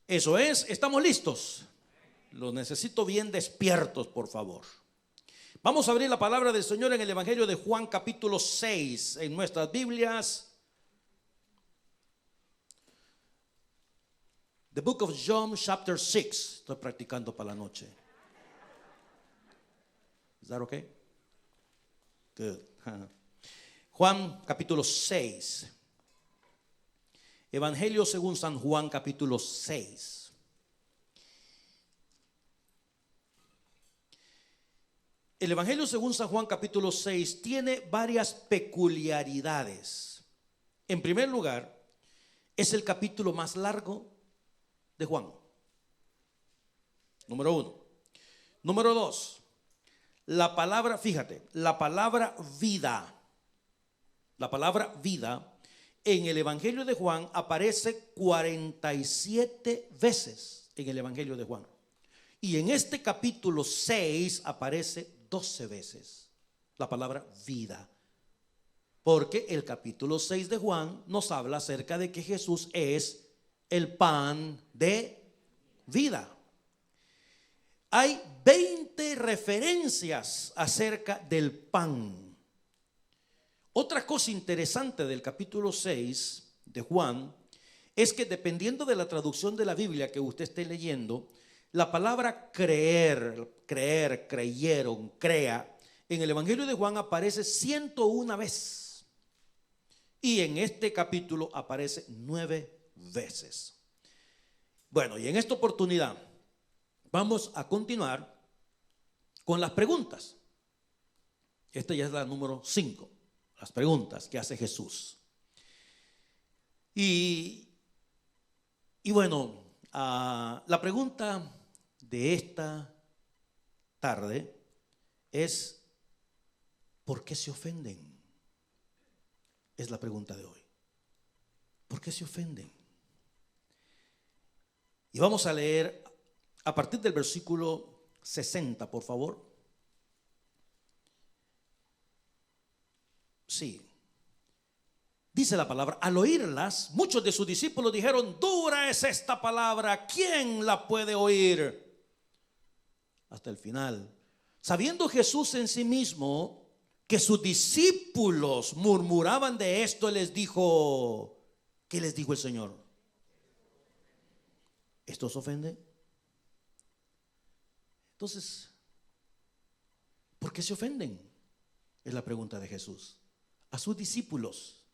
Eso es, estamos listos. Los necesito bien despiertos, por favor. Vamos a abrir la palabra del Señor en el Evangelio de Juan capítulo 6 en nuestras Biblias. The book of John chapter 6. Estoy practicando para la noche. Is that okay? Good. Juan capítulo 6. Evangelio según San Juan capítulo 6. El Evangelio según San Juan capítulo 6 tiene varias peculiaridades. En primer lugar, es el capítulo más largo de Juan. Número 1. Número 2. La palabra, fíjate, la palabra vida en el Evangelio de Juan aparece 47 veces en el Evangelio de Juan. Y en este capítulo 6 aparece 12 veces la palabra vida. Porque el capítulo 6 de Juan nos habla acerca de que Jesús es el pan de vida. Hay 20 referencias acerca del pan. Otra cosa interesante del capítulo 6 de Juan es que dependiendo de la traducción de la Biblia que usted esté leyendo, la palabra creer, creyeron, crea, en el Evangelio de Juan aparece 101 veces. Y en este capítulo aparece 9 veces. Bueno, y en esta oportunidad vamos a continuar con las preguntas. Esta ya es la número 5. Las preguntas que hace Jesús. Y bueno, la pregunta de esta tarde es: ¿por qué se ofenden? Es la pregunta de hoy. ¿Por qué se ofenden? Y vamos a leer a partir del versículo 60, por favor. Sí. Dice la palabra: al oírlas, muchos de sus discípulos dijeron: dura es esta palabra, ¿quién la puede oír? Hasta el final. Sabiendo Jesús en sí mismo que sus discípulos murmuraban de esto, les dijo: ¿qué les dijo el Señor? ¿Esto os ofende? Entonces, ¿por qué se ofenden? Es la pregunta de Jesús a sus discípulos.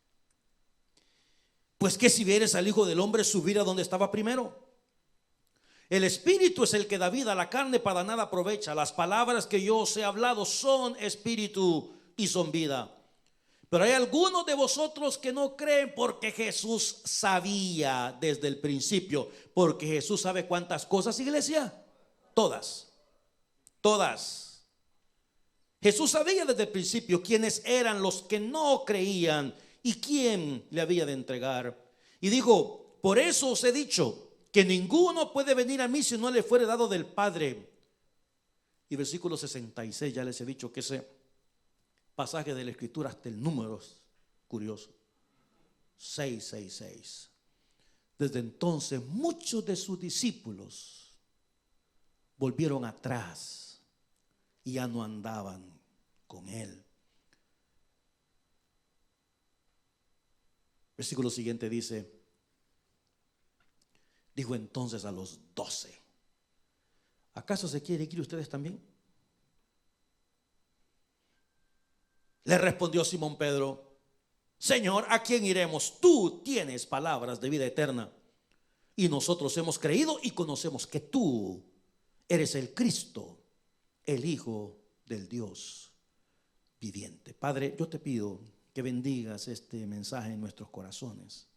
Pues que si vieres al Hijo del Hombre subir a donde estaba primero. El Espíritu es el que da vida, la carne para nada aprovecha. Las palabras que yo os he hablado son espíritu y son vida. Pero hay algunos de vosotros que no creen, porque Jesús sabía desde el principio. Porque Jesús sabe cuántas cosas, iglesia. Todas. Jesús sabía desde el principio quiénes eran los que no creían y quién le había de entregar. Y dijo: por eso os he dicho que ninguno puede venir a mí si no le fuere dado del Padre. Y versículo 66, ya les he dicho que ese pasaje de la Escritura hasta el número es curioso. 666. Desde entonces muchos de sus discípulos volvieron atrás y ya no andaban con él. Versículo siguiente dice: dijo entonces a los 12: ¿acaso se quiere ir ustedes también? Le respondió Simón Pedro: Señor, ¿a quién iremos? Tú tienes palabras de vida eterna, y nosotros hemos creído y conocemos que tú eres el Cristo, el Hijo del Dios viviente. Padre, yo te pido que bendigas este mensaje en nuestros corazones.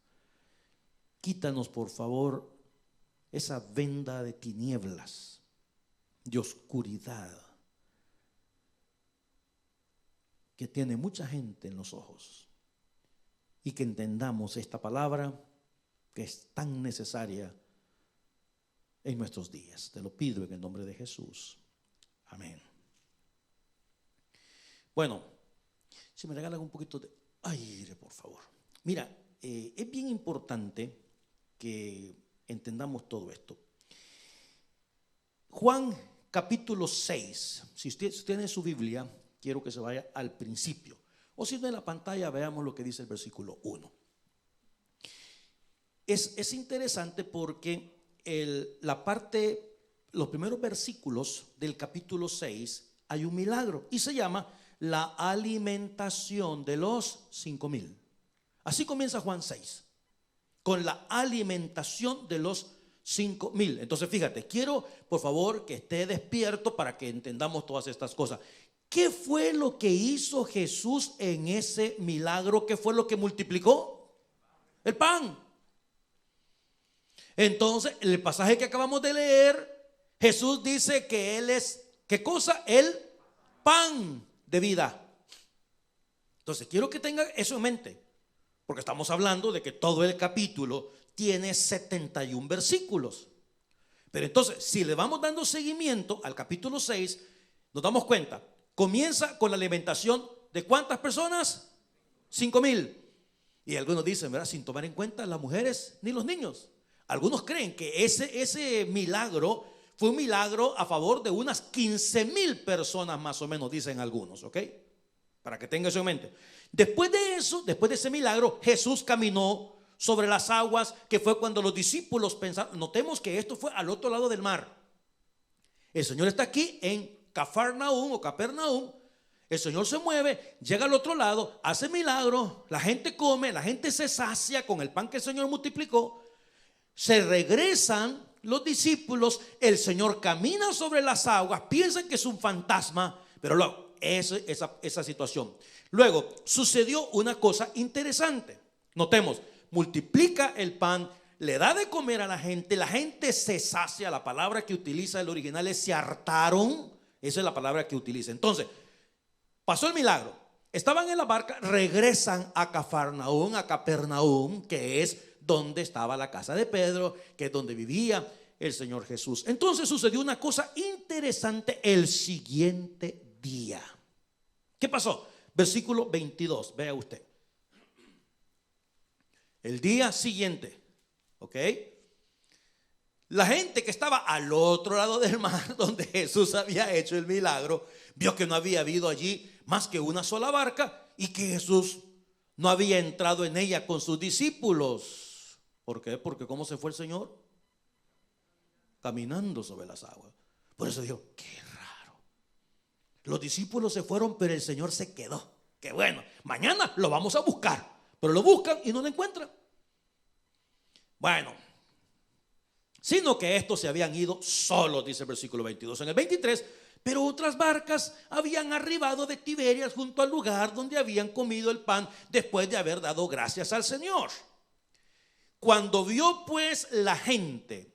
Quítanos, por favor, esa venda de tinieblas, de oscuridad que tiene mucha gente en los ojos, y que entendamos esta palabra que es tan necesaria en nuestros días. Te lo pido en el nombre de Jesús. Amén. Bueno, si me regalan un poquito de aire, por favor. Mira, es bien importante que entendamos todo esto. Juan capítulo 6, si usted tiene su Biblia, quiero que se vaya al principio. O si no, en la pantalla veamos lo que dice el versículo 1. Es interesante porque los primeros versículos del capítulo 6 hay un milagro y se llama la alimentación de los 5,000. Así comienza Juan 6, con la alimentación de los 5,000. Entonces fíjate, quiero por favor que esté despierto para que entendamos todas estas cosas. ¿Qué fue lo que hizo Jesús en ese milagro? ¿Qué fue lo que multiplicó? El pan. Entonces, en el pasaje que acabamos de leer, Jesús dice que Él es, ¿qué cosa? El pan de vida. Entonces, quiero que tenga eso en mente, porque estamos hablando de que todo el capítulo tiene 71 versículos. Pero entonces, si le vamos dando seguimiento al capítulo 6, nos damos cuenta, comienza con la alimentación de ¿cuántas personas? 5,000. Y algunos dicen, ¿verdad?, sin tomar en cuenta las mujeres ni los niños. Algunos creen que ese milagro fue un milagro a favor de unas 15,000 personas más o menos, dicen algunos, ¿ok? Para que tenga eso en mente. Después de eso, después de ese milagro, Jesús caminó sobre las aguas, que fue cuando los discípulos pensaron. Notemos que esto fue al otro lado del mar. El Señor está aquí en Cafarnaúm o Capernaum. El Señor se mueve, llega al otro lado, hace milagro, la gente come, la gente se sacia con el pan que el Señor multiplicó. Se regresan los discípulos, el Señor camina sobre las aguas, piensan que es un fantasma, pero luego esa situación. Luego sucedió una cosa interesante. Notemos, multiplica el pan, le da de comer a la gente se sacia. La palabra que utiliza el original es se hartaron, esa es la palabra que utiliza. Entonces, pasó el milagro, estaban en la barca, regresan a Cafarnaúm, a Capernaum, que es donde estaba la casa de Pedro, que es donde vivía el Señor Jesús. Entonces sucedió una cosa interesante el siguiente día. ¿Qué pasó? Versículo 22, vea usted. El día siguiente, ¿ok? La gente que estaba al otro lado del mar, donde Jesús había hecho el milagro, vio que no había habido allí más que una sola barca y que Jesús no había entrado en ella con sus discípulos. ¿Por qué? Porque ¿cómo se fue el Señor? Caminando sobre las aguas. Por eso dijo, qué raro. Los discípulos se fueron, pero el Señor se quedó. Qué bueno, mañana lo vamos a buscar. Pero lo buscan y no lo encuentran. Bueno, sino que estos se habían ido solos, dice el versículo 22. En el 23, pero otras barcas habían arribado de Tiberias junto al lugar donde habían comido el pan después de haber dado gracias al Señor. Cuando vio pues la gente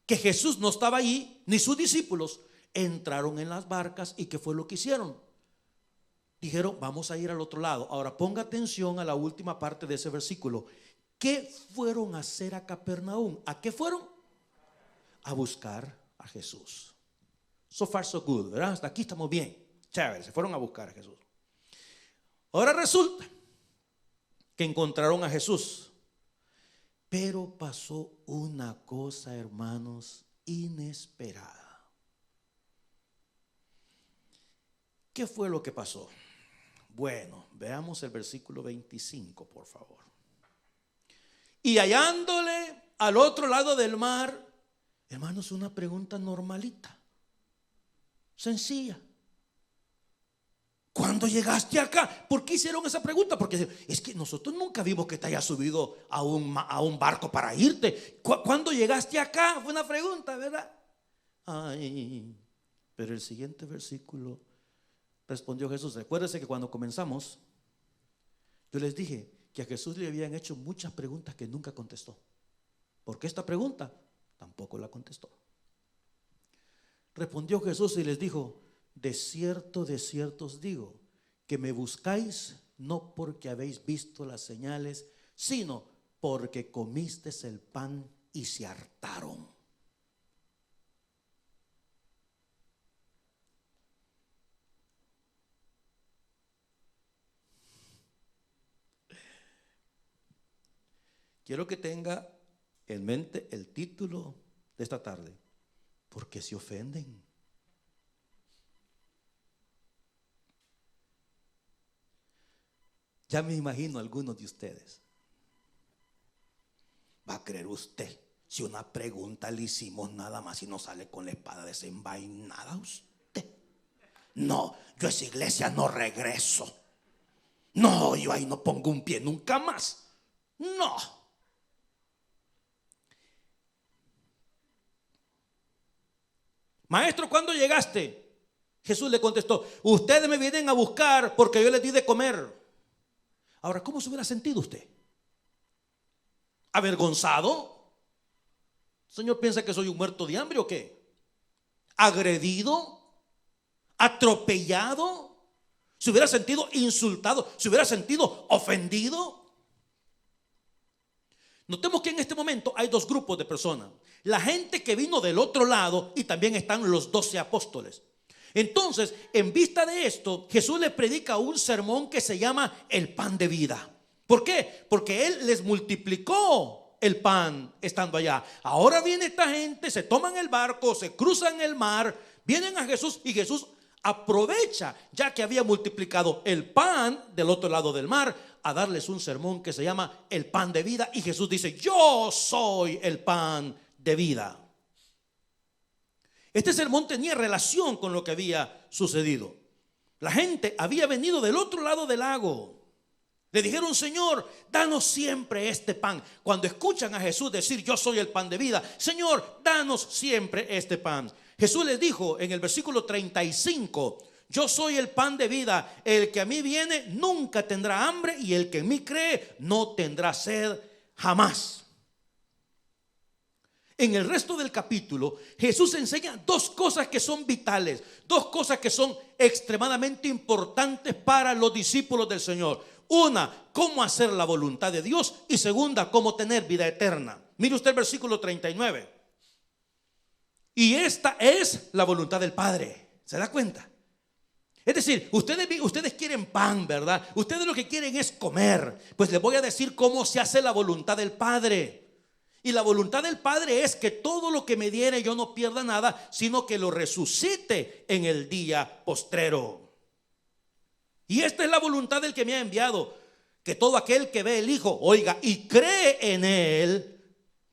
que Jesús no estaba allí, ni sus discípulos, entraron en las barcas. ¿Y qué fue lo que hicieron? Dijeron, vamos a ir al otro lado. Ahora ponga atención a la última parte de ese versículo. ¿Qué fueron a hacer a Capernaum? ¿A qué fueron? A buscar a Jesús. So far so good, ¿verdad? Hasta aquí estamos bien. Chévere, se fueron a buscar a Jesús. Ahora resulta que encontraron a Jesús. Pero pasó una cosa, hermanos, inesperada. ¿Qué fue lo que pasó? Bueno, veamos el versículo 25, por favor. Y hallándole al otro lado del mar, hermanos, una pregunta normalita, sencilla. ¿Cuándo llegaste acá? ¿Por qué hicieron esa pregunta? Porque es que nosotros nunca vimos que te hayas subido a un barco para irte. ¿Cuándo llegaste acá? Fue una pregunta, ¿verdad? Ay, pero el siguiente versículo respondió Jesús. Recuérdense que cuando comenzamos, yo les dije que a Jesús le habían hecho muchas preguntas que nunca contestó. ¿Por qué esta pregunta? Tampoco la contestó. Respondió Jesús y les dijo: de cierto os digo, que me buscáis no porque habéis visto las señales, sino porque comisteis el pan y se hartaron. Quiero que tenga en mente el título de esta tarde. ¿Por qué se ofenden? Ya me imagino a algunos de ustedes. ¿Va a creer usted si una pregunta le hicimos nada más y no sale con la espada desenvainada usted? No, yo a esa iglesia no regreso. No, yo ahí no pongo un pie nunca más. No. Maestro, ¿cuándo llegaste? Jesús le contestó: ustedes me vienen a buscar porque yo les di de comer. Ahora, ¿cómo se hubiera sentido usted? ¿Avergonzado? ¿El Señor piensa que soy un muerto de hambre o qué? ¿Agredido? ¿Atropellado? ¿Se hubiera sentido insultado? ¿Se hubiera sentido ofendido? Notemos que en este momento hay dos grupos de personas: la gente que vino del otro lado, y también están los 12 apóstoles. Entonces, en vista de esto, Jesús les predica un sermón que se llama el pan de vida. ¿Por qué? Porque Él les multiplicó el pan estando allá. Ahora viene esta gente, se toman el barco, se cruzan el mar, vienen a Jesús, y Jesús aprovecha, ya que había multiplicado el pan del otro lado del mar, a darles un sermón que se llama el pan de vida. Y Jesús dice: yo soy el pan de vida. Este sermón tenía relación con lo que había sucedido. La gente había venido del otro lado del lago. Le dijeron: Señor, danos siempre este pan. Cuando escuchan a Jesús decir: yo soy el pan de vida, Señor, danos siempre este pan. Jesús les dijo en el versículo 35: yo soy el pan de vida, el que a mí viene nunca tendrá hambre, y el que en mí cree no tendrá sed jamás. En el resto del capítulo, Jesús enseña dos cosas que son vitales, dos cosas que son extremadamente importantes para los discípulos del Señor. Una, cómo hacer la voluntad de Dios, y segunda, cómo tener vida eterna. Mire usted el versículo 39. Y esta es la voluntad del Padre. ¿Se da cuenta? Es decir, ustedes quieren pan, ¿verdad? Ustedes lo que quieren es comer. Pues les voy a decir cómo se hace la voluntad del Padre. Y la voluntad del Padre es que todo lo que me diere yo no pierda nada, sino que lo resucite en el día postrero. Y esta es la voluntad del que me ha enviado, que todo aquel que ve el Hijo, oiga, y cree en Él,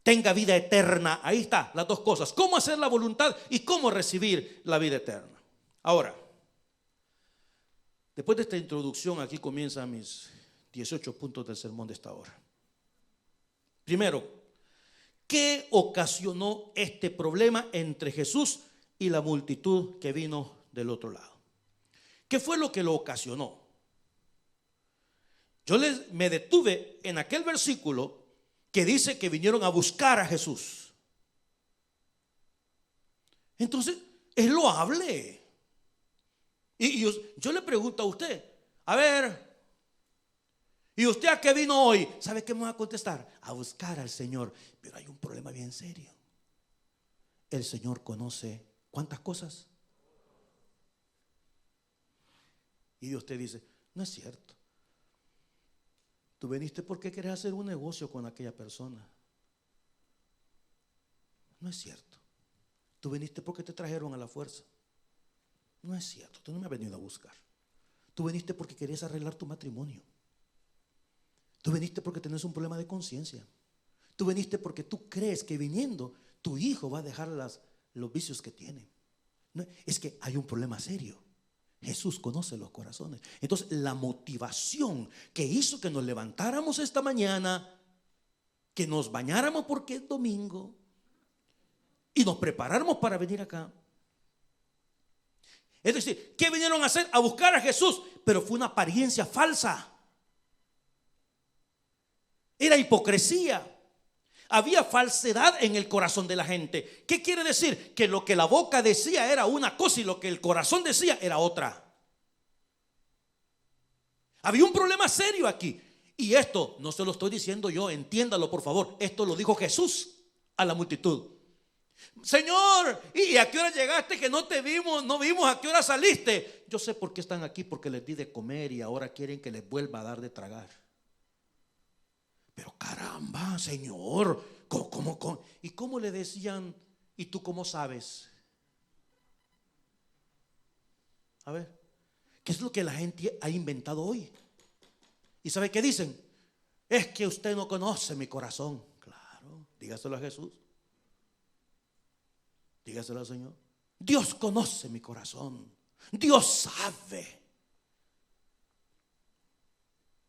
tenga vida eterna. Ahí está las dos cosas: cómo hacer la voluntad y cómo recibir la vida eterna. Ahora, después de esta introducción, aquí comienzan mis 18 puntos del sermón de esta hora. Primero, ¿qué ocasionó este problema entre Jesús y la multitud que vino del otro lado? ¿Qué fue lo que lo ocasionó? Yo me detuve en aquel versículo que dice que vinieron a buscar a Jesús. Entonces, es loable. Y yo le pregunto a usted: a ver, ¿y usted a qué vino hoy? ¿Sabe qué me va a contestar? A buscar al Señor. Pero hay un problema bien serio. El Señor conoce ¿cuántas cosas? Y usted dice: no es cierto. Tú viniste porque querés hacer un negocio con aquella persona. No es cierto. Tú viniste porque te trajeron a la fuerza. No es cierto. Tú no me has venido a buscar. Tú viniste porque querías arreglar tu matrimonio. Tú viniste porque tenés un problema de conciencia. Tú viniste porque tú crees que viniendo tu hijo va a dejar los vicios que tiene. No, es que hay un problema serio. Jesús conoce los corazones. Entonces, la motivación que hizo que nos levantáramos esta mañana, que nos bañáramos porque es domingo, y nos preparáramos para venir acá. Es decir, ¿qué vinieron a hacer? A buscar a Jesús. Pero fue una apariencia falsa. Era hipocresía. Había falsedad en el corazón de la gente. ¿Qué quiere decir? Que lo que la boca decía era una cosa y lo que el corazón decía era otra. Había un problema serio aquí. Y esto no se lo estoy diciendo yo, entiéndalo por favor. Esto lo dijo Jesús a la multitud. Señor, ¿y a qué hora llegaste que no te vimos? No vimos a qué hora saliste. Yo sé por qué están aquí, porque les di de comer y ahora quieren que les vuelva a dar de tragar. Pero caramba, Señor, ¿Y cómo le decían? ¿Y tú cómo sabes? A ver, ¿qué es lo que la gente ha inventado hoy? ¿Y sabe qué dicen? Es que usted no conoce mi corazón. Claro, dígaselo a Jesús. Dígaselo al Señor. Dios conoce mi corazón. Dios sabe.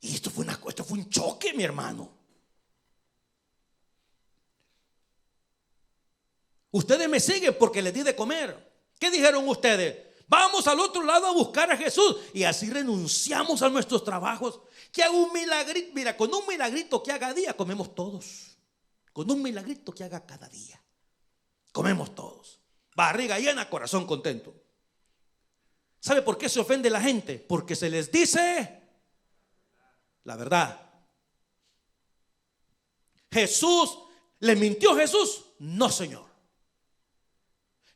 Y esto fue un choque, mi hermano. Ustedes me siguen porque les di de comer. ¿Qué dijeron ustedes? Vamos al otro lado a buscar a Jesús. Y así renunciamos a nuestros trabajos. Que haga un milagrito. Mira, con un milagrito que haga día comemos todos. Con un milagrito que haga cada día comemos todos. Barriga llena, corazón contento. ¿Sabe por qué se ofende la gente? Porque se les dice la verdad. Jesús, ¿le mintió Jesús? No, Señor.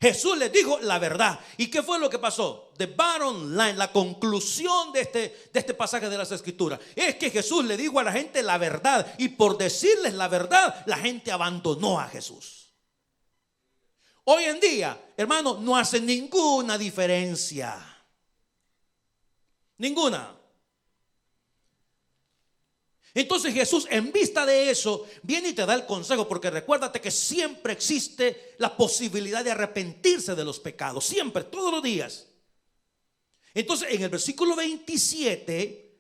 Jesús les dijo la verdad. ¿Y qué fue lo que pasó? The bottom line, la conclusión de este pasaje de las Escrituras, es que Jesús le dijo a la gente la verdad. Y por decirles la verdad, la gente abandonó a Jesús. Hoy en día, hermano, no hace ninguna diferencia. Ninguna. Entonces Jesús, en vista de eso, viene y te da el consejo, porque recuérdate que siempre existe la posibilidad de arrepentirse de los pecados, siempre, todos los días. Entonces en el versículo 27,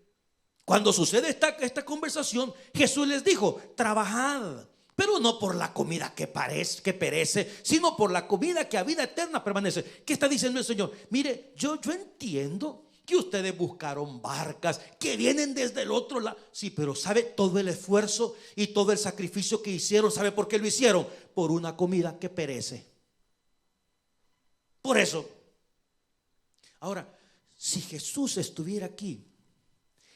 cuando sucede esta conversación, Jesús les dijo: trabajad, pero no por la comida que perece, sino por la comida que a vida eterna permanece. ¿Qué está diciendo el Señor? Mire, yo entiendo que ustedes buscaron barcas que vienen desde el otro lado. Sí, pero ¿sabe todo el esfuerzo y todo el sacrificio que hicieron? ¿Sabe por qué lo hicieron? Por una comida que perece. Por eso. Ahora, si Jesús estuviera aquí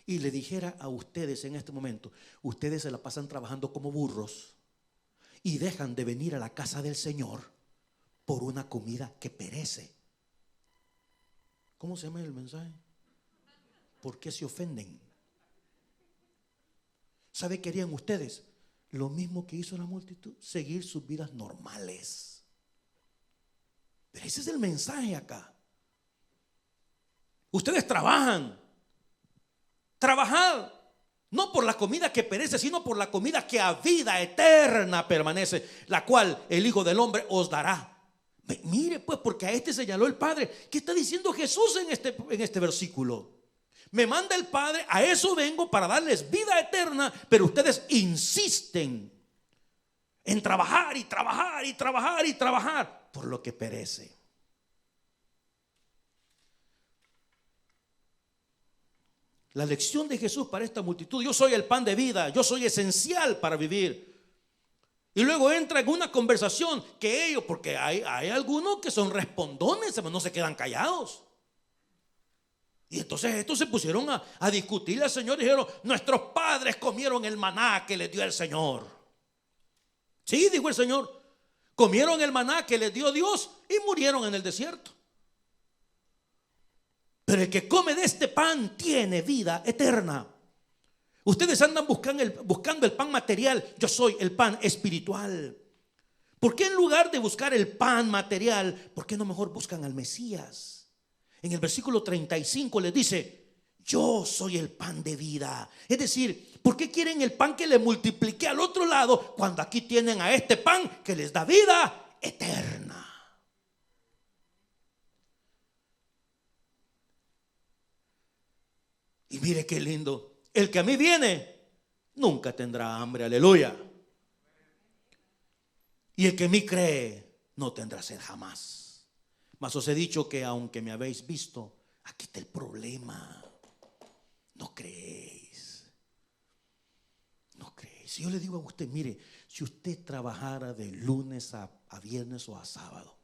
y le dijera a ustedes en este momento: ustedes se la pasan trabajando como burros y dejan de venir a la casa del Señor por una comida que perece, ¿cómo se llama el mensaje? ¿Por qué se ofenden? ¿Sabe qué harían ustedes? Lo mismo que hizo la multitud: seguir sus vidas normales. Pero ese es el mensaje acá. Ustedes trabajan. Trabajad, no por la comida que perece, sino por la comida que a vida eterna permanece, la cual el Hijo del Hombre os dará. Mire pues, porque a este señaló el Padre. ¿Qué está diciendo Jesús en este versículo? Me manda el Padre, a eso vengo, para darles vida eterna, pero ustedes insisten en trabajar y trabajar y trabajar y trabajar por lo que perece. La lección de Jesús para esta multitud: yo soy el pan de vida, yo soy esencial para vivir. Y luego entra en una conversación que ellos, porque hay algunos que son respondones, no se quedan callados. Y entonces estos se pusieron a discutir al Señor y dijeron: nuestros padres comieron el maná que les dio el Señor. Sí, dijo el Señor, comieron el maná que les dio Dios y murieron en el desierto. Pero el que come de este pan tiene vida eterna. Ustedes andan buscando el pan material. Yo soy el pan espiritual. ¿Por qué en lugar de buscar el pan material, por qué no mejor buscan al Mesías? En el versículo 35 les dice: yo soy el pan de vida. Es decir, ¿por qué quieren el pan que le multipliqué al otro lado cuando aquí tienen a este pan que les da vida eterna? Y mire qué lindo: el que a mí viene nunca tendrá hambre, aleluya. Y el que en mí cree no tendrá sed jamás. Mas os he dicho que aunque me habéis visto, aquí está el problema: no creéis. No creéis. Si yo le digo a usted: mire, si usted trabajara de lunes a viernes o a sábado,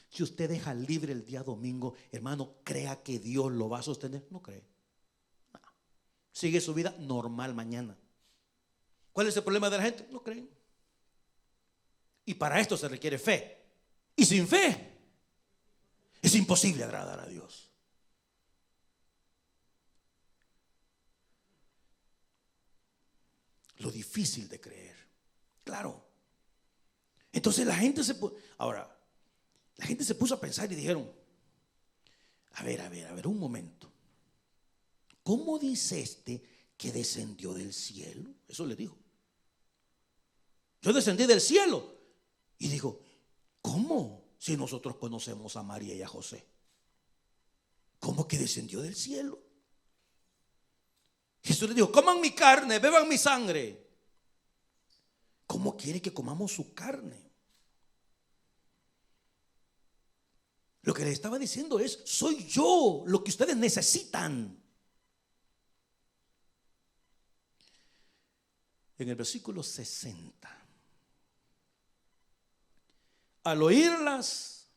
si usted deja libre el día domingo, hermano, crea que Dios lo va a sostener. No cree. Sigue su vida normal mañana. ¿Cuál es el problema de la gente? No creen. Y para esto se requiere fe. Y sin fe es imposible agradar a Dios. Lo difícil de creer. Claro, Entonces ahora, la gente se puso a pensar y dijeron, a ver, un momento. ¿Cómo dice este que descendió del cielo? Eso le dijo. Yo descendí del cielo. Y dijo, ¿cómo? Si nosotros conocemos a María y a José. ¿Cómo que descendió del cielo? Jesús le dijo, coman mi carne, beban mi sangre. ¿Cómo quiere que comamos su carne? Lo que le estaba diciendo es, soy yo lo que ustedes necesitan. En el versículo 60. Al oírlas,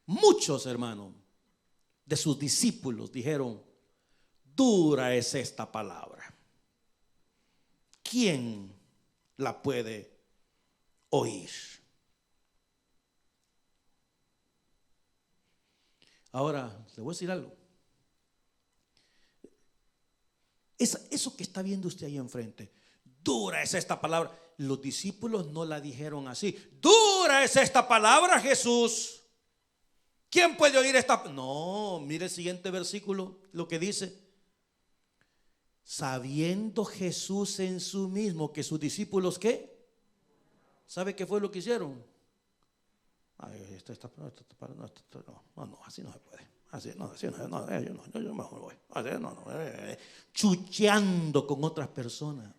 muchos hermanos de sus discípulos dijeron, dura es esta palabra. ¿Quién la puede oír? Ahora, le voy a decir algo. Eso que está viendo usted ahí enfrente, dura es esta palabra. Los discípulos no la dijeron así. Dura es esta palabra, Jesús. ¿Quién puede oír esta? No, mire el siguiente versículo, lo que dice. Sabiendo Jesús en sí mismo que sus discípulos, ¿qué? ¿Sabe qué fue lo que hicieron? No, así no se puede. Yo mejor voy. Chucheando con otras personas.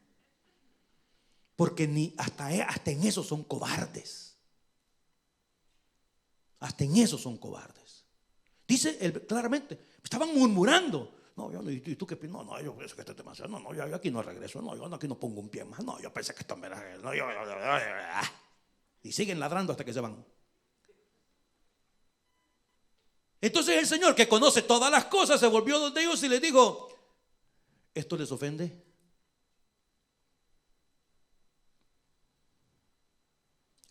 Porque hasta en eso son cobardes. Hasta en eso son cobardes. Dice claramente, estaban murmurando. No, ¿y tú qué piensas? No, yo pienso que esto es demasiado. No, yo aquí no regreso. No, yo aquí no pongo un pie más. No, yo pensé que esto me era. No, y siguen ladrando hasta que se van. Entonces el Señor, que conoce todas las cosas, se volvió donde ellos y les dijo, ¿esto les ofende?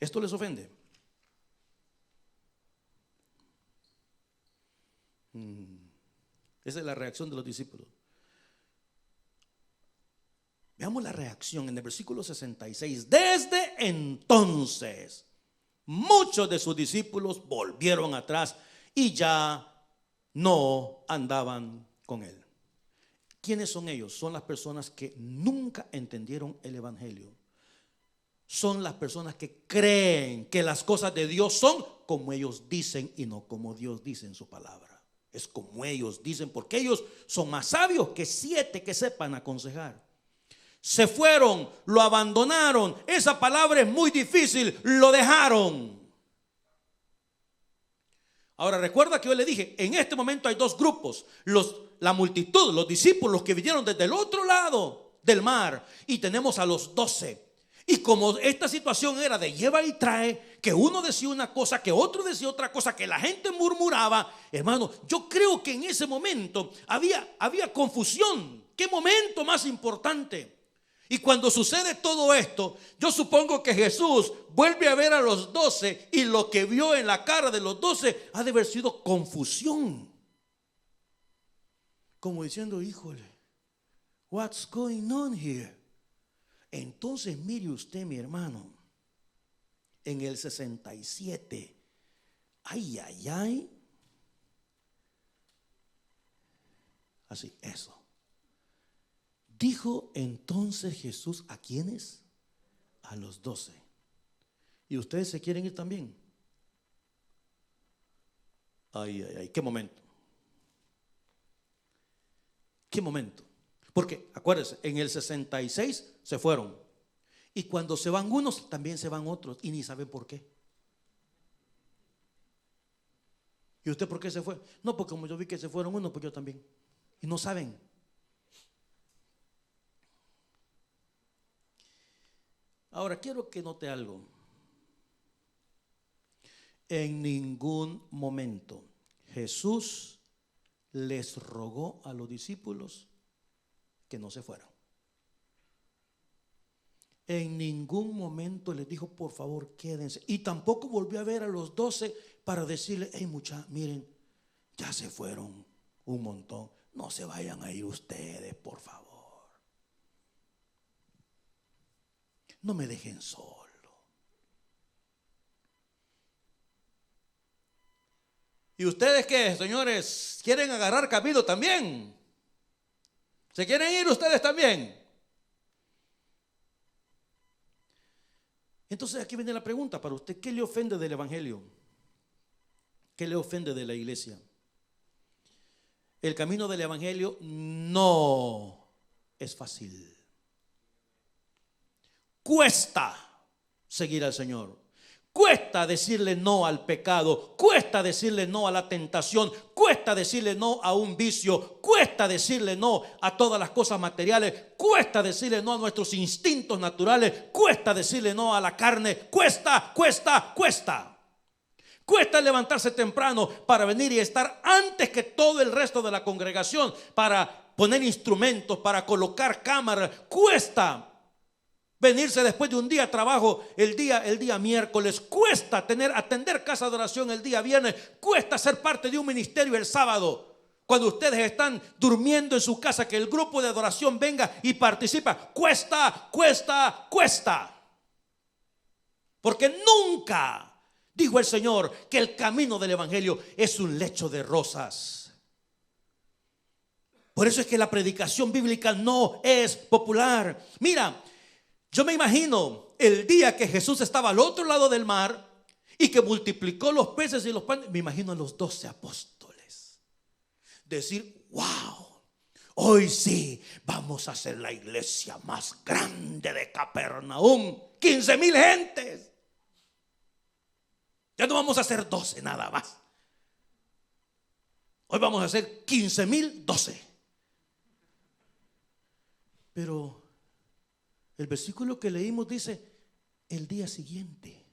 ¿Esto les ofende? Esa es la reacción de los discípulos. Veamos la reacción en el versículo 66. Desde entonces, muchos de sus discípulos volvieron atrás y ya no andaban con él. ¿Quiénes son ellos? Son las personas que nunca entendieron el evangelio. Son las personas que creen que las cosas de Dios son como ellos dicen y no como Dios dice en su palabra. Es como ellos dicen, porque ellos son más sabios que 7 que sepan aconsejar. Se fueron, lo abandonaron. Esa palabra es muy difícil, lo dejaron. Ahora recuerda que yo le dije, en este momento hay 2 grupos. La multitud, los discípulos que vinieron desde el otro lado del mar. Y tenemos a los 12. Y como esta situación era de lleva y trae, que uno decía una cosa, que otro decía otra cosa, que la gente murmuraba, hermano, yo creo que en ese momento había confusión. ¿Qué momento más importante? Y cuando sucede todo esto, yo supongo que Jesús vuelve a ver a los 12 y lo que vio en la cara de los 12 ha de haber sido confusión. Como diciendo, híjole, what's going on here? Entonces mire usted, mi hermano, en el 67, ay, así, eso. Dijo entonces Jesús, ¿a quiénes? A los 12. ¿Y ustedes se quieren ir también? Ay, qué momento. ¿Qué momento? Porque acuérdense, en el 66 se fueron. Y cuando se van unos, también se van otros. Y ni saben por qué. ¿Y usted por qué se fue? No, porque como yo vi que se fueron unos, pues yo también. Y no saben. Ahora quiero que note algo. En ningún momento Jesús les rogó a los discípulos que no se fueran. En ningún momento les dijo, por favor, quédense. Y tampoco volvió a ver a los 12 para decirle, hey muchachos, miren, ya se fueron un montón. No se vayan a ir ustedes, por favor. No me dejen solo. ¿Y ustedes qué, señores? ¿Quieren agarrar camino también? ¿Se quieren ir ustedes también? Entonces aquí viene la pregunta para usted: ¿qué le ofende del evangelio? ¿Qué le ofende de la iglesia? El camino del evangelio no es fácil. Cuesta seguir al Señor. Cuesta decirle no al pecado, cuesta decirle no a la tentación, cuesta decirle no a un vicio, cuesta decirle no a todas las cosas materiales, cuesta decirle no a nuestros instintos naturales, cuesta decirle no a la carne, cuesta. Cuesta levantarse temprano para venir y estar antes que todo el resto de la congregación, para poner instrumentos, para colocar cámaras. Cuesta venirse después de un día de trabajo el día miércoles. Cuesta atender casa de oración el día viernes. Cuesta ser parte de un ministerio el sábado, cuando ustedes están durmiendo en su casa, que el grupo de adoración venga y participa. Cuesta. Porque nunca dijo el Señor que el camino del evangelio es un lecho de rosas. Por eso es que la predicación bíblica no es popular. Mira, yo me imagino el día que Jesús estaba al otro lado del mar y que multiplicó los peces y los panes. Me imagino a los 12 apóstoles decir: wow, hoy sí vamos a hacer la iglesia más grande de Capernaum. 15,000 gentes. Ya no vamos a hacer 12 nada más. Hoy vamos a hacer 15,012. Pero el versículo que leímos dice: el día siguiente.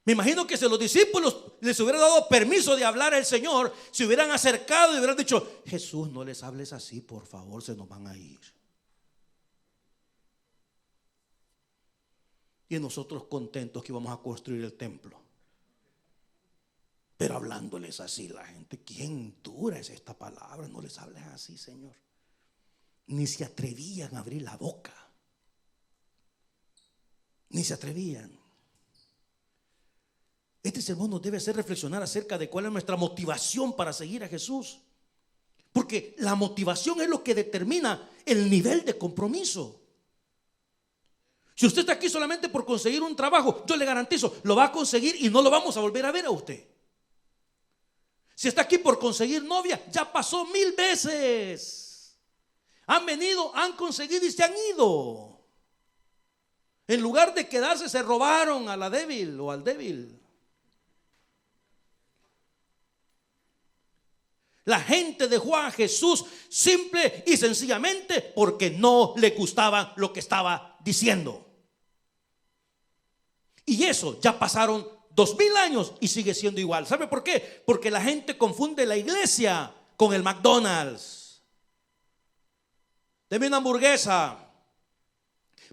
Me imagino que si los discípulos les hubiera dado permiso de hablar al Señor, se hubieran acercado y hubieran dicho: Jesús, no les hables así, por favor, se nos van a ir. Y nosotros contentos que íbamos a construir el templo. Pero hablándoles así, la gente: ¿quién dura es esta palabra? No les hables así, Señor. Ni se atrevían a abrir la boca. Ni se atrevían. Este sermón nos debe hacer reflexionar acerca de cuál es nuestra motivación para seguir a Jesús. Porque la motivación es lo que determina el nivel de compromiso. Si usted está aquí solamente por conseguir un trabajo, yo le garantizo, lo va a conseguir y no lo vamos a volver a ver a usted. Si está aquí por conseguir novia, ya pasó 1000 veces. Han venido, han conseguido y se han ido. En lugar de quedarse, se robaron a la débil o al débil. La gente dejó a Jesús simple y sencillamente porque no le gustaba lo que estaba diciendo. Y eso ya pasaron 2000 años y sigue siendo igual. ¿Sabe por qué? Porque la gente confunde la iglesia con el McDonald's. Deme una hamburguesa.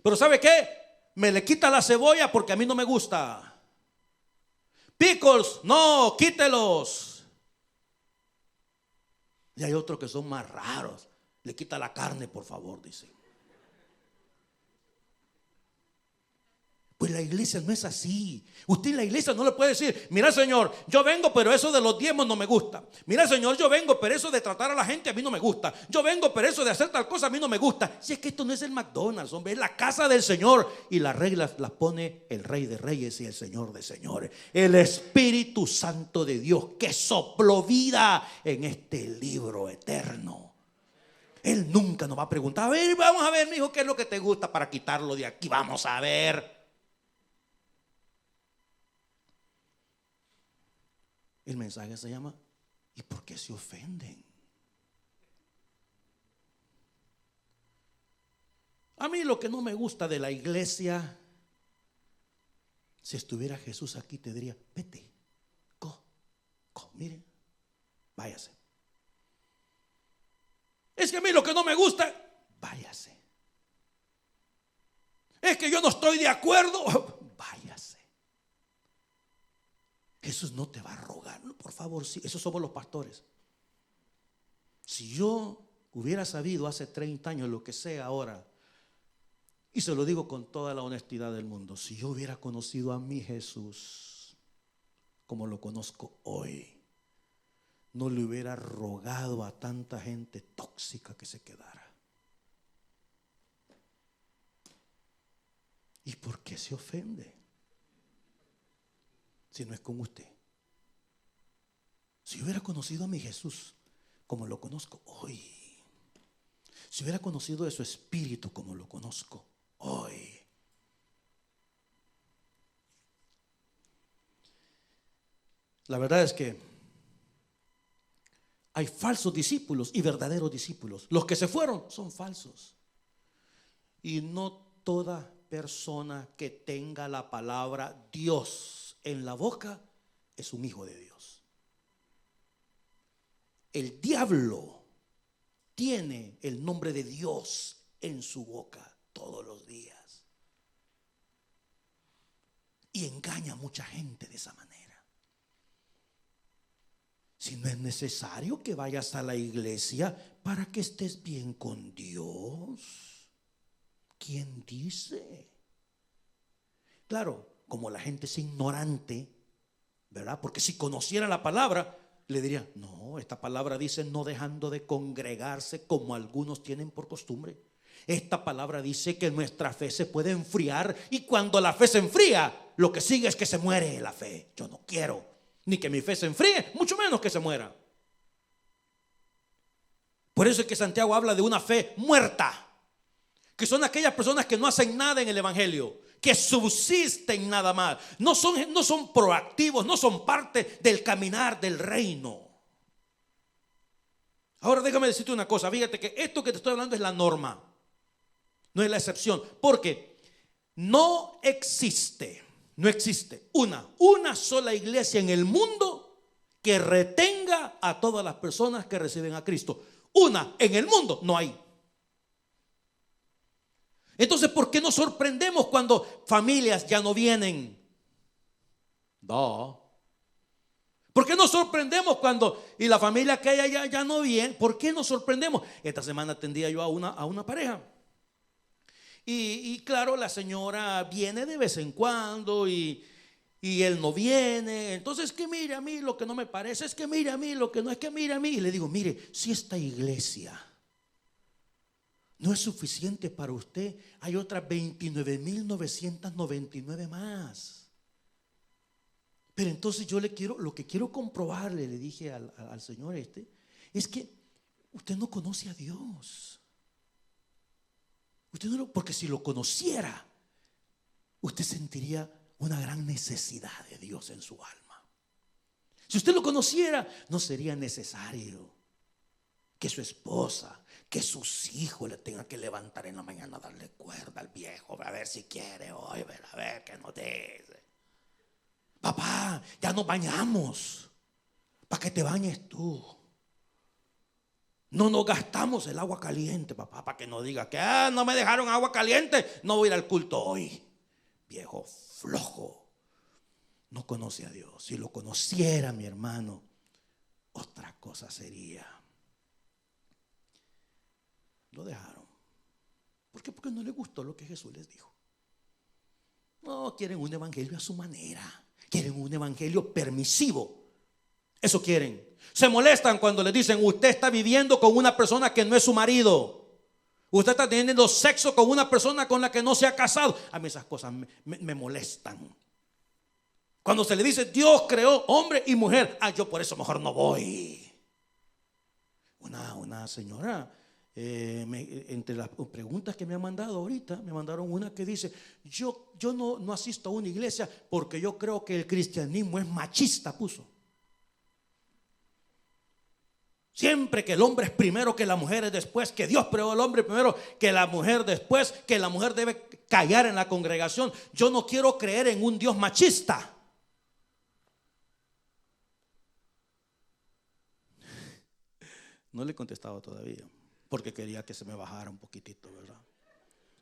Pero ¿sabe qué? Me le quita la cebolla porque a mí no me gusta. Pickles, no, quítelos. Y hay otros que son más raros. Le quita la carne, por favor, dice. Pues la iglesia no es así. Usted en la iglesia no le puede decir: mira, Señor, yo vengo, pero eso de los diezmos no me gusta. Mira, Señor, yo vengo, pero eso de tratar a la gente a mí no me gusta. Yo vengo, pero eso de hacer tal cosa a mí no me gusta. Si es que esto no es el McDonald's, hombre, es la casa del Señor. Y las reglas las pone el Rey de Reyes y el Señor de Señores, el Espíritu Santo de Dios, que sopló vida en este libro eterno. Él nunca nos va a preguntar: a ver, vamos a ver, mi hijo, ¿qué es lo que te gusta para quitarlo de aquí? Vamos a ver. El mensaje se llama: ¿y por qué se ofenden? A mí lo que no me gusta de la iglesia, si estuviera Jesús aquí te diría: vete, go, mire, váyase. Es que a mí lo que no me gusta, váyase. Es que yo no estoy de acuerdo, váyase. Jesús no te va a rogar, por favor, sí, esos somos los pastores. Si yo hubiera sabido hace 30 años lo que sé ahora, y se lo digo con toda la honestidad del mundo, si yo hubiera conocido a mi Jesús como lo conozco hoy, no le hubiera rogado a tanta gente tóxica que se quedara. ¿Y por qué se ofende? Si no es con usted. Si hubiera conocido a mi Jesús como lo conozco hoy, si hubiera conocido de su espíritu como lo conozco hoy, la verdad es que hay falsos discípulos y verdaderos discípulos. Los que se fueron son falsos. Y no toda persona que tenga la palabra Dios en la boca es un hijo de Dios. El diablo tiene el nombre de Dios en su boca todos los días y engaña a mucha gente de esa manera. Si no es necesario que vayas a la iglesia para que estés bien con Dios. ¿Quién dice? Claro, como la gente es ignorante, ¿verdad? Porque si conociera la palabra, le diría, no, esta palabra dice no dejando de congregarse como algunos tienen por costumbre. Esta palabra dice que nuestra fe se puede enfriar y cuando la fe se enfría, lo que sigue es que se muere la fe. Yo no quiero ni que mi fe se enfríe, mucho menos que se muera. Por eso es que Santiago habla de una fe muerta, que son aquellas personas que no hacen nada en el evangelio, que subsisten nada más, no son proactivos, no son parte del caminar del reino. Ahora déjame decirte una cosa, fíjate que esto que te estoy hablando es la norma, no es la excepción, porque no existe una sola iglesia en el mundo que retenga a todas las personas que reciben a Cristo. Una en el mundo no hay. Entonces, ¿por qué nos sorprendemos cuando familias ya no vienen? No. ¿Por qué nos sorprendemos cuando y la familia que hay ya no viene? ¿Por qué nos sorprendemos? Esta semana atendía yo a una pareja. Y claro, la señora viene de vez en cuando y él no viene. Entonces, que mire a mí lo que no me parece, es que mire a mí lo que no es que mire a mí. Y le digo, mire, si esta iglesia no es suficiente para usted, hay otras 29,999 más. Pero entonces yo lo que quiero comprobarle, le dije al señor es que usted no conoce a Dios. Porque si lo conociera, usted sentiría una gran necesidad de Dios en su alma. Si usted lo conociera, no sería necesario que su esposa, que sus hijos le tengan que levantar en la mañana a darle cuerda al viejo, a ver si quiere hoy, a ver qué nos dice. Papá, ya nos bañamos, para que te bañes tú. No nos gastamos el agua caliente, papá, para que no diga que no me dejaron agua caliente, no voy a ir al culto hoy. Viejo flojo, no conoce a Dios. Si lo conociera, mi hermano, otra cosa sería. Lo dejaron. ¿Por qué? Porque no les gustó lo que Jesús les dijo. No, quieren un evangelio a su manera. Quieren un evangelio permisivo. Eso quieren. Se molestan cuando le dicen, usted está viviendo con una persona que no es su marido. Usted está teniendo sexo con una persona con la que no se ha casado. A mí esas cosas me molestan. Cuando se le dice, Dios creó hombre y mujer. Yo por eso mejor no voy. Una señora, entre las preguntas que me han mandado ahorita, me mandaron una que dice, yo no asisto a una iglesia porque yo creo que el cristianismo es machista, puso. Siempre que el hombre es primero, que la mujer es después, que Dios creó al hombre primero, que la mujer después, que la mujer debe callar en la congregación. Yo no quiero creer en un Dios machista. No le he contestado todavía, porque quería que se me bajara un poquitito, ¿verdad?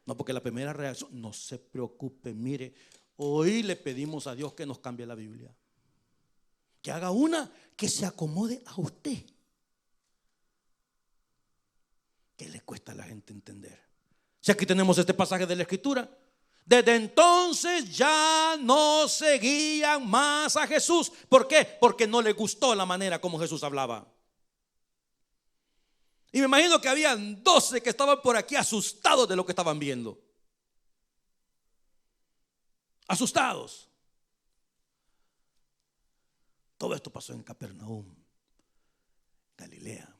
No, porque la primera reacción, no se preocupe, mire, hoy le pedimos a Dios que nos cambie la Biblia. Que haga una que se acomode a usted. ¿Qué le cuesta a la gente entender? Si aquí tenemos este pasaje de la Escritura Desde entonces ya no seguían más a Jesús. ¿Por qué? Porque no les gustó la manera como Jesús hablaba. Y me imagino que habían 12 que estaban por aquí asustados de lo que estaban viendo. Asustados. Todo esto pasó en Capernaum, Galilea.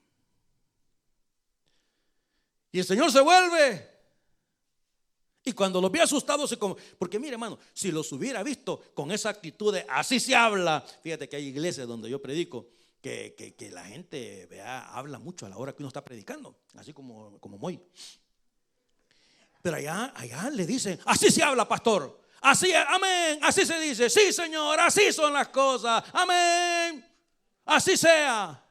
Y el Señor se vuelve. Y cuando los vi asustados, porque mire, hermano, si los hubiera visto con esa actitud de así se habla. Fíjate que hay iglesias donde yo predico que la gente habla mucho a la hora que uno está predicando, así como Moy. Pero allá le dicen, así se habla, pastor. Así, amén, así se dice. Sí, Señor, así son las cosas. Amén, así sea.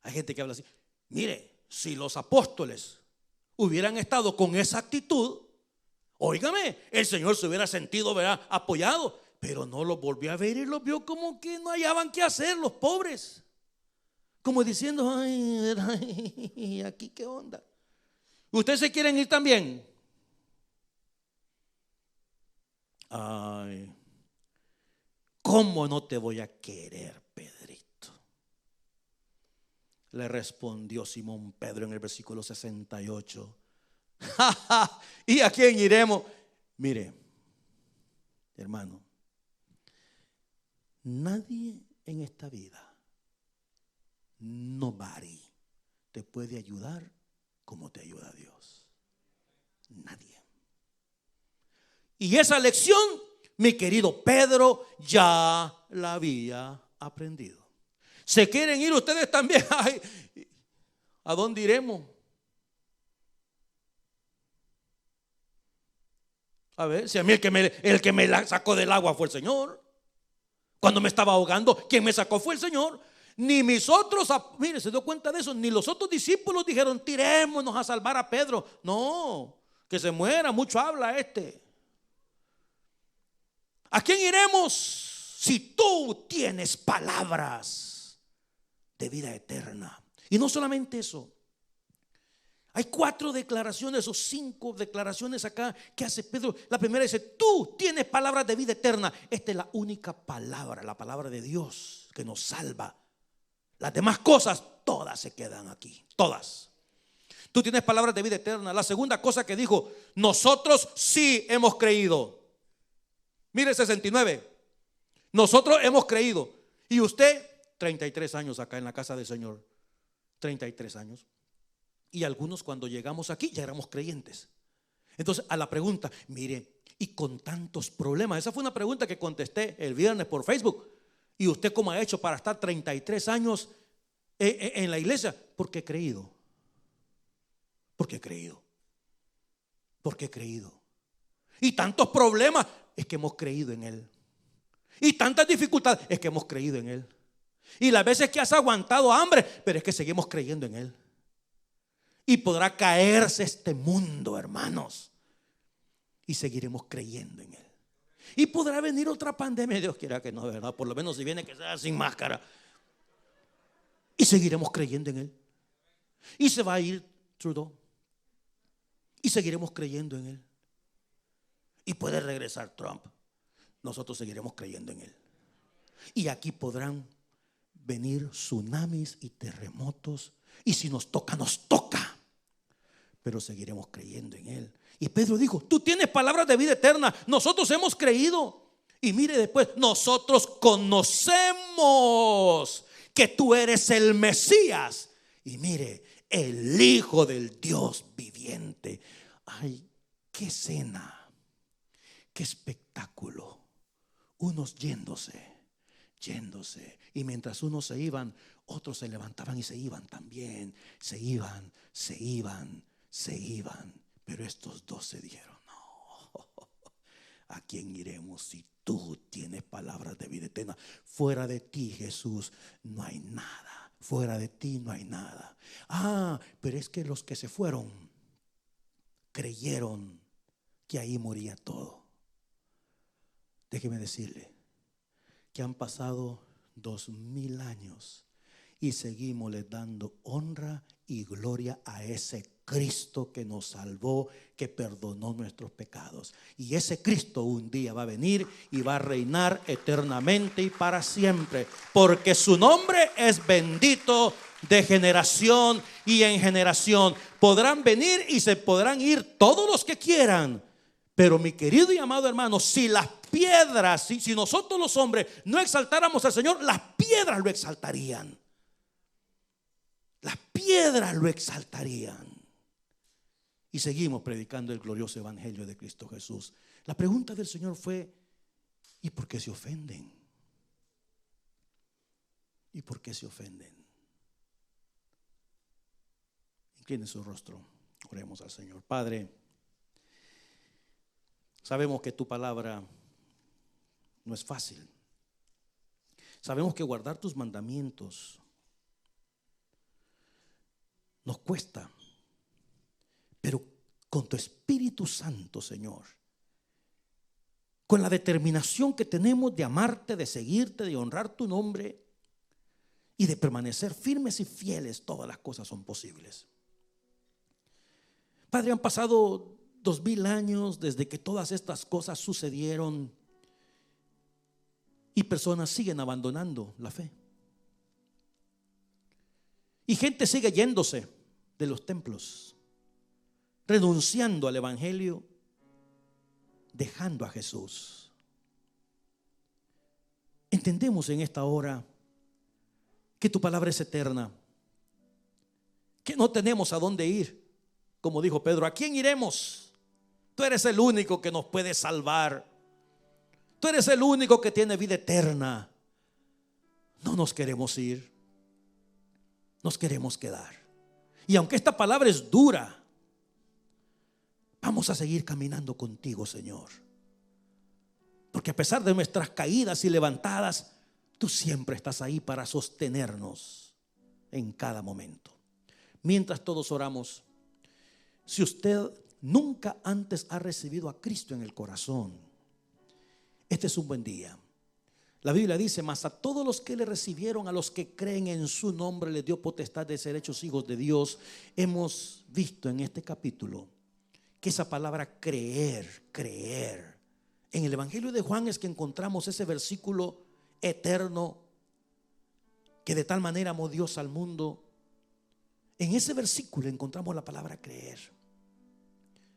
Hay gente que habla así. Mire, si los apóstoles hubieran estado con esa actitud, óigame, el Señor se hubiera sentido, ¿verdad?, apoyado. Pero no los volvió a ver y los vio como que no hallaban qué hacer, los pobres. Como diciendo, ay, aquí qué onda. ¿Ustedes se quieren ir también? Ay, ¿cómo no te voy a querer, Pedrito? Le respondió Simón Pedro en el versículo 68. ¿Y a quién iremos? Mire, hermano, nadie en esta vida, nobody, te puede ayudar como te ayuda Dios. Nadie. Y esa lección, mi querido Pedro, ya la había aprendido. ¿Se quieren ir ustedes también? Ay, ¿a dónde iremos? A ver, si a mí el que me la sacó del agua fue el Señor. Cuando me estaba ahogando, quien me sacó fue el Señor. Ni mis otros, mire, se dio cuenta de eso, ni los otros discípulos dijeron, tirémonos a salvar a Pedro. No, que se muera, mucho habla este. ¿A quién iremos si tú tienes palabras de vida eterna? Y no solamente eso. Hay 4 declaraciones o 5 declaraciones acá que hace Pedro. La primera dice, tú tienes palabras de vida eterna. Esta es la única palabra, la palabra de Dios que nos salva. Las demás cosas, todas se quedan aquí, todas. Tú tienes palabras de vida eterna. La segunda cosa que dijo, nosotros sí hemos creído. Mire 69. Nosotros hemos creído. Y usted, 33 años acá en la casa del Señor. 33 años. Y algunos cuando llegamos aquí ya éramos creyentes. Entonces a la pregunta, mire, y con tantos problemas, esa fue una pregunta que contesté el viernes por Facebook. ¿Y usted cómo ha hecho para estar 33 años en la iglesia? Porque he creído. Porque he creído. Porque he creído. Y tantos problemas, es que hemos creído en Él. Y tantas dificultades, es que hemos creído en Él. Y las veces que has aguantado hambre, pero es que seguimos creyendo en Él. Y podrá caerse este mundo, hermanos, y seguiremos creyendo en Él. Y podrá venir otra pandemia, Dios quiera que no, ¿verdad? Por lo menos si viene que sea sin máscara. Y seguiremos creyendo en Él. Y se va a ir Trudeau. Y seguiremos creyendo en Él. Y puede regresar Trump. Nosotros seguiremos creyendo en Él. Y aquí podrán venir tsunamis y terremotos. Y si nos toca, nos toca. Pero seguiremos creyendo en Él. Y Pedro dijo, tú tienes palabras de vida eterna. Nosotros hemos creído. Y mire después, nosotros conocemos que tú eres el Mesías. Y mire, el Hijo del Dios viviente. Ay, qué escena, qué espectáculo. Unos yéndose. Y mientras unos se iban, otros se levantaban y se iban también. Se iban. Pero estos 12 dijeron, no, ¿a quién iremos si tú tienes palabras de vida eterna? Fuera de ti, Jesús, no hay nada. Fuera de ti no hay nada. Pero es que los que se fueron creyeron que ahí moría todo. Déjeme decirle que han pasado 2000 años y seguimos le dando honra y gloria a ese Cristo que nos salvó, que perdonó nuestros pecados. Y ese Cristo un día va a venir y va a reinar eternamente y para siempre, porque su nombre es bendito de generación y en generación. Podrán venir y se podrán ir todos los que quieran, pero mi querido y amado hermano, si las piedras, si nosotros los hombres no exaltáramos al Señor, las piedras lo exaltarían. Las piedras lo exaltarían. Y seguimos predicando el glorioso evangelio de Cristo Jesús. La pregunta del Señor fue: ¿y por qué se ofenden? ¿Y por qué se ofenden? Incline su rostro, oremos al Señor. Padre, sabemos que tu palabra no es fácil. Sabemos que guardar tus mandamientos nos cuesta. Pero con tu Espíritu Santo, Señor, con la determinación que tenemos de amarte, de seguirte, de honrar tu nombre y de permanecer firmes y fieles, todas las cosas son posibles. Padre, han pasado 2000 años desde que todas estas cosas sucedieron y personas siguen abandonando la fe. Y gente sigue yéndose de los templos, renunciando al evangelio, dejando a Jesús. Entendemos en esta hora que tu palabra es eterna, que no tenemos a dónde ir. Como dijo Pedro, ¿a quién iremos? Tú eres el único que nos puede salvar. Tú eres el único que tiene vida eterna. No nos queremos ir, nos queremos quedar. Y aunque esta palabra es dura, vamos a seguir caminando contigo, Señor. Porque a pesar de nuestras caídas y levantadas, tú siempre estás ahí para sostenernos en cada momento. Mientras todos oramos, si usted nunca antes ha recibido a Cristo en el corazón, este es un buen día. La Biblia dice: mas a todos los que le recibieron, a los que creen en su nombre, les dio potestad de ser hechos hijos de Dios. Hemos visto en este capítulo que esa palabra creer, en el Evangelio de Juan es que encontramos ese versículo eterno, que de tal manera amó Dios al mundo. En ese versículo encontramos la palabra creer.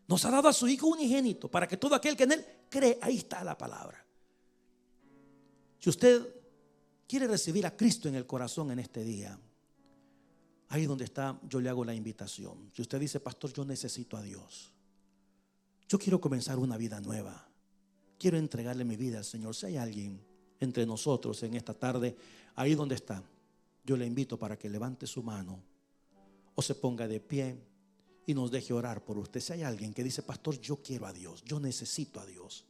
Nos ha dado a su Hijo unigénito para que todo aquel que en Él cree, ahí está la palabra. Si usted quiere recibir a Cristo en el corazón en este día, ahí donde está, yo le hago la invitación. Si usted dice: pastor, yo necesito a Dios, yo quiero comenzar una vida nueva, quiero entregarle mi vida al Señor. Si hay alguien entre nosotros en esta tarde, ahí donde está, yo le invito para que levante su mano o se ponga de pie y nos deje orar por usted. Si hay alguien que dice: pastor, yo quiero a Dios, yo necesito a Dios,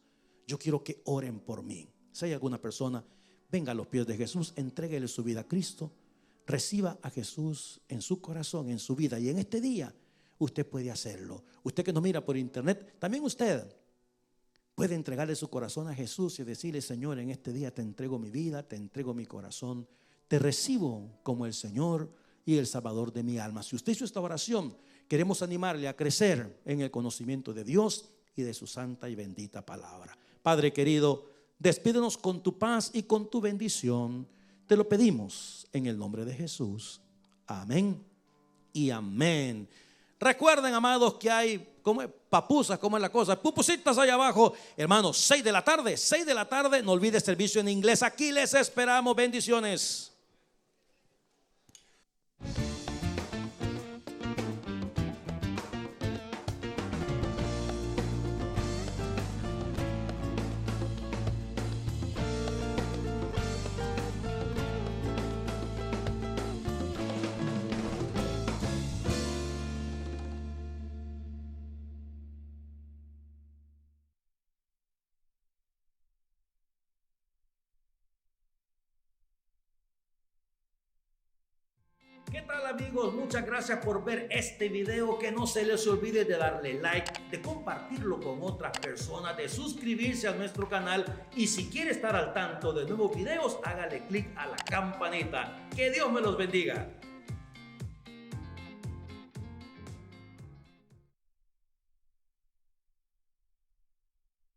yo quiero que oren por mí. Si hay alguna persona, venga a los pies de Jesús, entréguele su vida a Cristo, reciba a Jesús en su corazón, en su vida. Y en este día usted puede hacerlo. Usted que nos mira por internet, también usted puede entregarle su corazón a Jesús y decirle: Señor, en este día te entrego mi vida, te entrego mi corazón, te recibo como el Señor y el Salvador de mi alma. Si usted hizo esta oración, queremos animarle a crecer en el conocimiento de Dios y de su santa y bendita palabra. Padre querido, despídenos con tu paz y con tu bendición. Te lo pedimos en el nombre de Jesús. Amén y amén. Recuerden, amados, que hay papusas, como es la cosa, pupusitas allá abajo. Hermanos, 6 de la tarde, no olvides servicio en inglés. Aquí les esperamos. Bendiciones. ¿Qué tal, amigos? Muchas gracias por ver este video. Que no se les olvide de darle like, de compartirlo con otras personas, de suscribirse a nuestro canal, y si quiere estar al tanto de nuevos videos, hágale clic a la campanita. Que Dios me los bendiga.